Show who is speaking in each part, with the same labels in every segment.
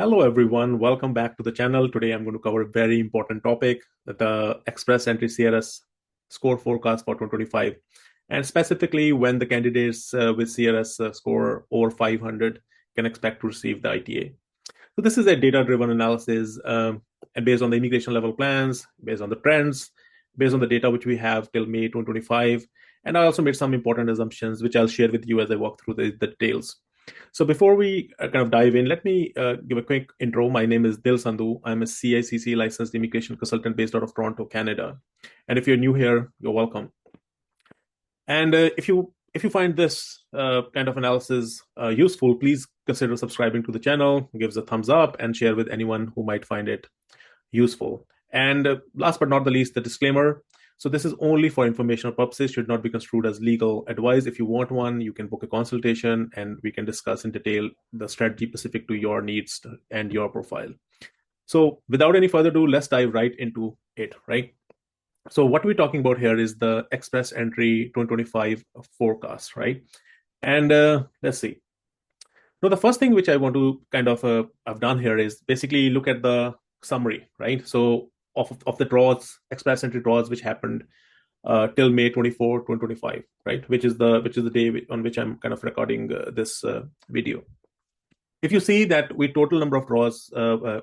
Speaker 1: Hello, everyone. Welcome back to the channel. Today, I'm going to cover a very important topic, the Express Entry CRS score forecast for 2025, and specifically when the candidates with CRS score over 500 can expect to receive the ITA. So this is a data-driven analysis and based on the immigration level plans, based on the trends, based on the data which we have till May 2025. And I also made some important assumptions, which I'll share with you as I walk through the details. So before we kind of dive in, let me give a quick intro. My name is Dildeep Sandhu. I'm a CICC licensed immigration consultant based out of Toronto, Canada. And if you're new here, you're welcome. And if you find this kind of analysis useful, please consider subscribing to the channel, give us a thumbs up, and share with anyone who might find it useful. And last but not the least, the disclaimer. So this is only for informational purposes, should not be construed as legal advice. If you want one, you can book a consultation and we can discuss in detail the strategy specific to your needs and your profile. So without any further ado, let's dive right into it, right? So what we're talking about here is the Express Entry 2025 forecast, right? And let's see. Now, the first thing which I want to kind of have done here is basically look at the summary, right? So of the draws, Express Entry draws, which happened till May 24, 2025, right? Which is the day on which I'm kind of recording this video. If you see that we total number of draws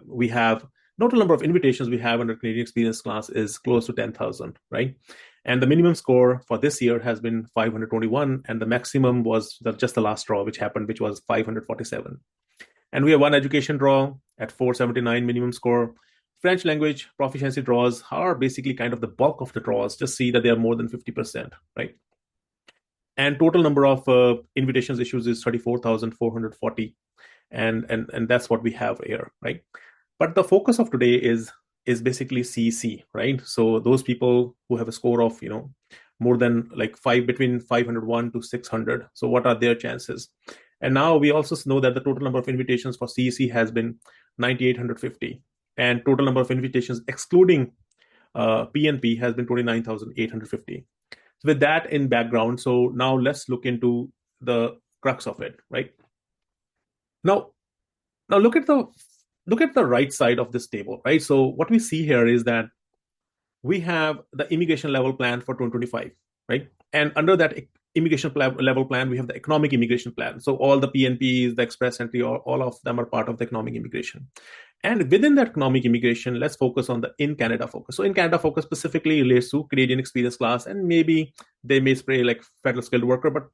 Speaker 1: we have, total number of invitations we have under Canadian Experience class is close to 10,000, right? And the minimum score for this year has been 521, and the maximum was just the last draw, which happened, which was 547. And we have one education draw at 479 minimum score. French language proficiency draws are basically kind of the bulk of the draws. Just see that they are more than 50%, right? And total number of invitations issues is 34,440. And that's what we have here, right? But the focus of today is basically CEC, right? So those people who have a score of, more than like between 501 to 600. So what are their chances? And now we also know that the total number of invitations for CEC has been 9,850. And total number of invitations excluding PNP has been 29,850. So with that in background, so now let's look into the crux of it, right? Now look at the right side of this table, right? So what we see here is that we have the immigration level plan for 2025, right? And under that immigration level plan, we have the economic immigration plan. So all the PNPs, the express entry, all of them are part of the economic immigration. And within that economic immigration, let's focus on the in Canada focus. So in Canada focus specifically relates to Canadian Experience class, and maybe they may spray like federal skilled worker, but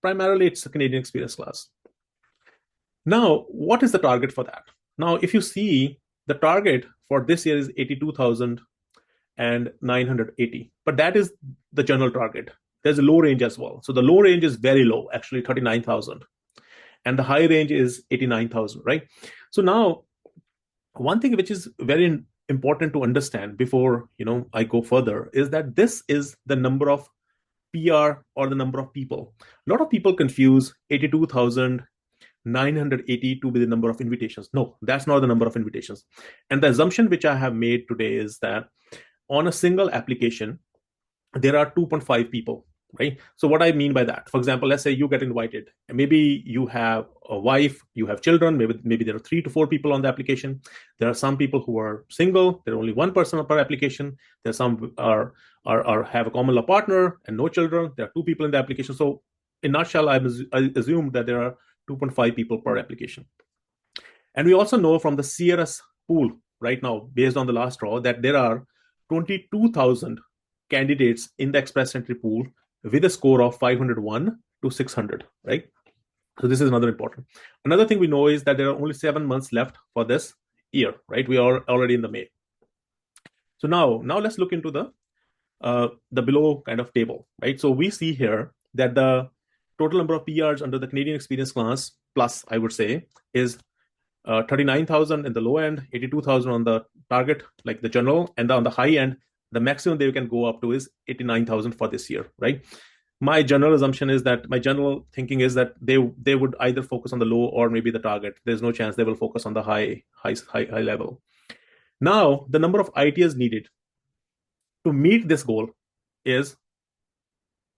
Speaker 1: primarily it's the Canadian Experience class. Now, what is the target for that? Now, if you see, the target for this year is 82,980, but that is the general target. There's a low range as well. So the low range is very low, actually 39,000. And the high range is 89,000, right? So now, one thing which is very important to understand before I go further is that this is the number of PR or the number of people. A lot of people confuse 82,980 to be the number of invitations. No, that's not the number of invitations. And the assumption which I have made today is that on a single application, there are 2.5 people, right? So what I mean by that, for example, let's say you get invited, and maybe you have a wife, you have children, maybe there are 3 to 4 people on the application. There are some people who are single, there are only one person per application. There are some are have a common law partner and no children. There are 2 people in the application. So in a nutshell, I assume that there are 2.5 people per application. And we also know from the CRS pool right now, based on the last draw, that there are 22,000 candidates in the express entry pool with a score of 501 to 600, right? So this is another important. Another thing we know is that there are only 7 months left for this year, right? We are already in the May. So now let's look into the below kind of table, right? So we see here that the total number of PRs under the Canadian Experience class plus, I would say, is 39,000 in the low end, 82,000 on the target, like the general, and on the high end, the maximum they can go up to is 89,000 for this year, right? My general assumption is that my general thinking is that they would either focus on the low or maybe the target. There's no chance they will focus on the high level. Now, the number of ITAs needed to meet this goal is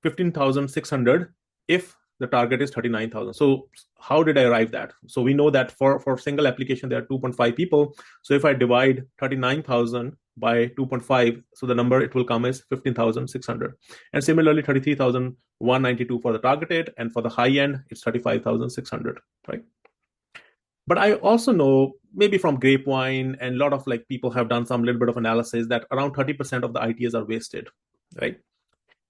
Speaker 1: 15,600 if the target is 39,000. So how did I arrive that? So we know that for single application, there are 2.5 people. So if I divide 39,000 by 2.5, so the number it will come is 15,600. And similarly, 33,192 for the targeted, and for the high end, it's 35,600, right? But I also know, maybe from Grapevine, and a lot of like people have done some little bit of analysis, that around 30% of the ITAs are wasted, right?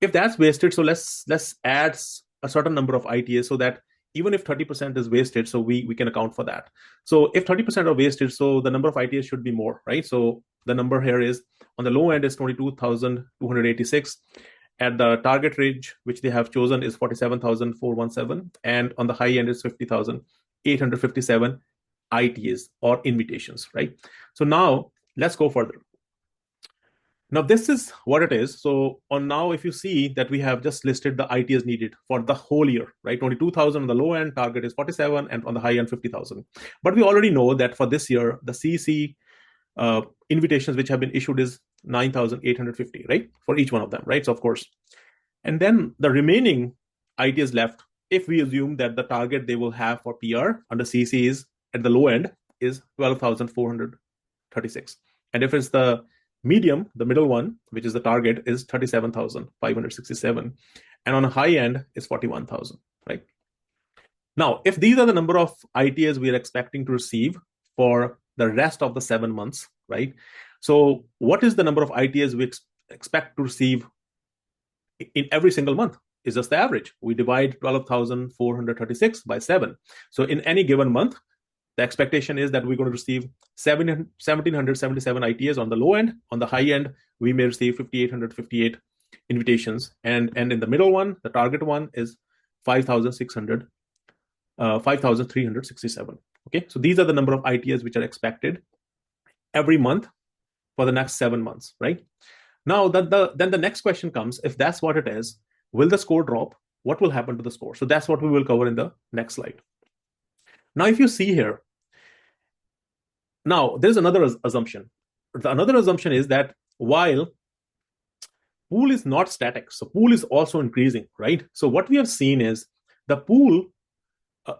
Speaker 1: If that's wasted, so let's add a certain number of ITAs, so that even if 30% is wasted, so we can account for that. So if 30% are wasted, so the number of ITAs should be more, right? So the number here is, on the low end is 22,286. At the target range, which they have chosen, is 47,417. And on the high end is 50,857 ITAs or invitations, right? So now let's go further. Now, this is what it is. So on now, if you see that we have just listed the ITAs needed for the whole year, right? 22,000 on the low end, target is 47, and on the high end, 50,000. But we already know that for this year, the CC invitations which have been issued is 9,850, right? For each one of them, right? So of course. And then the remaining ITAs left, if we assume that the target they will have for PR under CC is at the low end is 12,436. And if it's the medium, the middle one, which is the target, is 37,567. And on a high end is 41,000, right? Now, if these are the number of ITAs we are expecting to receive for the rest of the 7 months, right? So what is the number of ITAs we expect to receive in every single month? Is just the average. We divide 12,436 by 7. So in any given month, the expectation is that we're going to receive 1,777 ITAs on the low end. On the high end, we may receive 5,858 invitations. And in the middle one, the target one, is 5,367. Okay, so these are the number of ITAs which are expected every month for the next 7 months, right? Now, then the next question comes, if that's what it is, will the score drop? What will happen to the score? So that's what we will cover in the next slide. Now, if you see here, now there's another assumption. Another assumption is that while pool is not static, so pool is also increasing, right? So what we have seen is the pool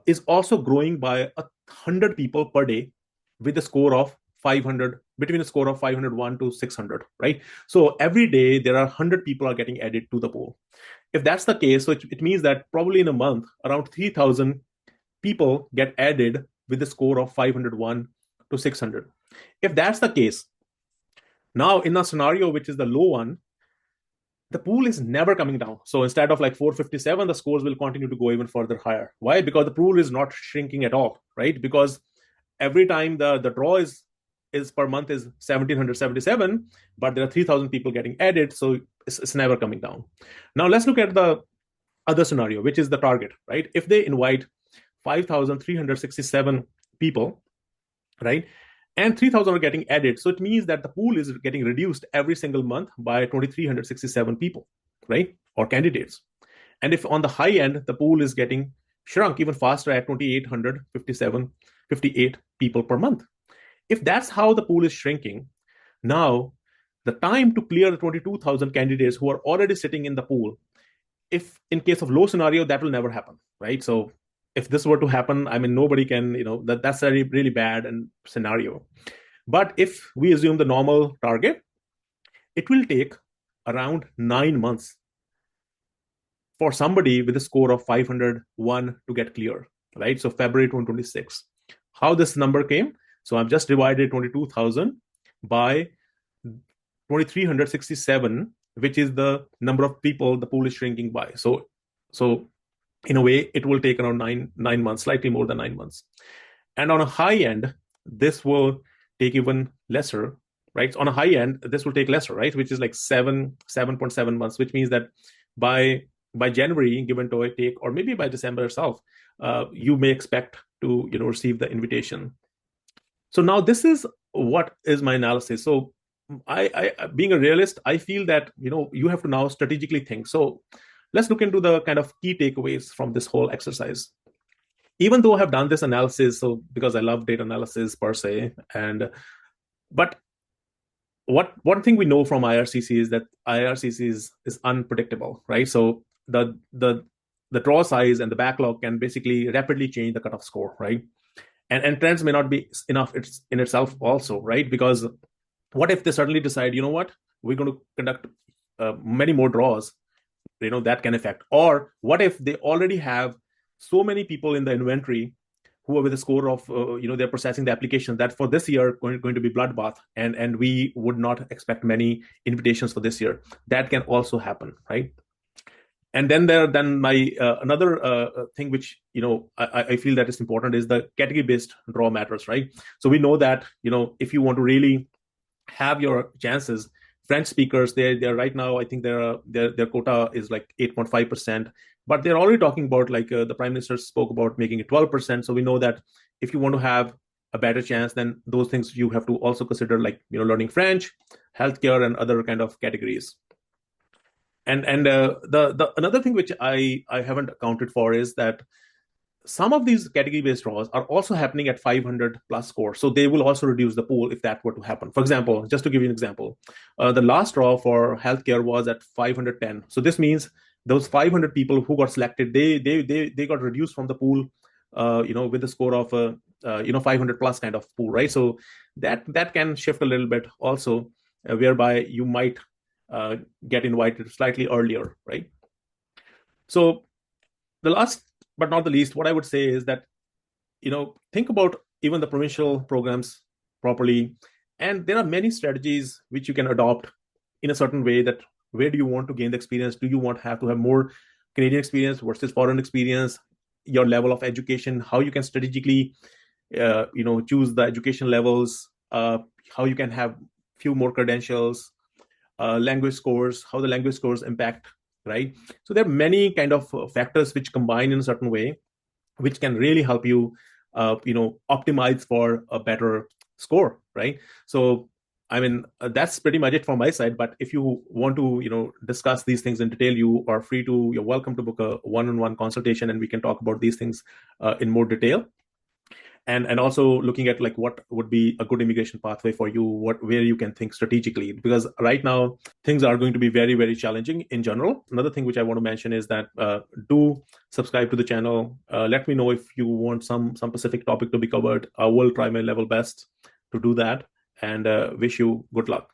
Speaker 1: is also growing by 100 people per day with a score of 500, between a score of 501 to 600, right? So every day there are 100 people are getting added to the pool. If that's the case, so it means that probably in a month, around 3,000 people get added with a score of 501 to 600. If that's the case, now in a scenario which is the low one, the pool is never coming down. So instead of like 457, the scores will continue to go even further higher. Why? Because the pool is not shrinking at all, right? Because every time the draw is per month is 1,777, but there are 3,000 people getting added, so it's never coming down. Now let's look at the other scenario, which is the target, right? If they invite 5,367 people, right, and 3,000 are getting added, so it means that the pool is getting reduced every single month by 2,367 people, right, or candidates. And if on the high end, the pool is getting shrunk even faster at 2,858 people per month. If that's how the pool is shrinking, now the time to clear the 22,000 candidates who are already sitting in the pool, if in case of low scenario, that will never happen, right? So if this were to happen, I mean, nobody can, that's a really bad scenario. But if we assume the normal target, it will take around 9 months for somebody with a score of 501 to get clear, right? So February 2026. How this number came? So I've just divided 22,000 by 2,367, which is the number of people the pool is shrinking by. So in a way, it will take around nine months, slightly more than 9 months. And on a high end, this will take even lesser, right? On a high end, this will take lesser, right? Which is like 7.7 months, which means that by January, give and take, or maybe by December itself, you may expect to receive the invitation. So now this is what is my analysis. So I being a realist, I feel that you have to now strategically think. So let's look into the kind of key takeaways from this whole exercise. Even though I have done this analysis, so because I love data analysis per se, but one thing we know from IRCC is that IRCC is unpredictable, right? So the the draw size and the backlog can basically rapidly change the cutoff score, right? And trends may not be enough in itself also, right? Because what if they suddenly decide, you know what, we're going to conduct many more draws, that can affect. Or what if they already have so many people in the inventory who are with a score of, they're processing the application that for this year going to be bloodbath, and we would not expect many invitations for this year. That can also happen, right? And then my another thing which I feel that is important is the category based draw matters, right? So we know that if you want to really have your chances, French speakers, they're right now, I think their quota is like 8.5%, but they're already talking about, like, the prime minister spoke about making it 12%. So we know that if you want to have a better chance, then those things you have to also consider, like learning French, healthcare, and other kind of categories. And the another thing which I haven't accounted for is that some of these category based draws are also happening at 500 plus score, so they will also reduce the pool if that were to happen. For example, just to give you an example, the last draw for healthcare was at 510. So this means those 500 people who got selected, they got reduced from the pool, with a score of 500 plus kind of pool, right? So that can shift a little bit also, whereby you might get invited slightly earlier, right? So the last but not the least, what I would say is that, think about even the provincial programs properly. And there are many strategies which you can adopt in a certain way, that where do you want to gain the experience? Do you want to have more Canadian experience versus foreign experience? Your level of education, how you can strategically, choose the education levels, how you can have few more credentials, language scores, how the language scores impact, right? So there are many kind of factors which combine in a certain way, which can really help you, optimize for a better score, right? So, I mean, that's pretty much it from my side. But if you want to, discuss these things in detail, you're welcome to book a one-on-one consultation, and we can talk about these things in more detail. And also looking at, like, what would be a good immigration pathway for you, where you can think strategically, because right now things are going to be very, very challenging in general. Another thing which I want to mention is that, do subscribe to the channel. Let me know if you want some specific topic to be covered. I will try my level best to do that, and wish you good luck.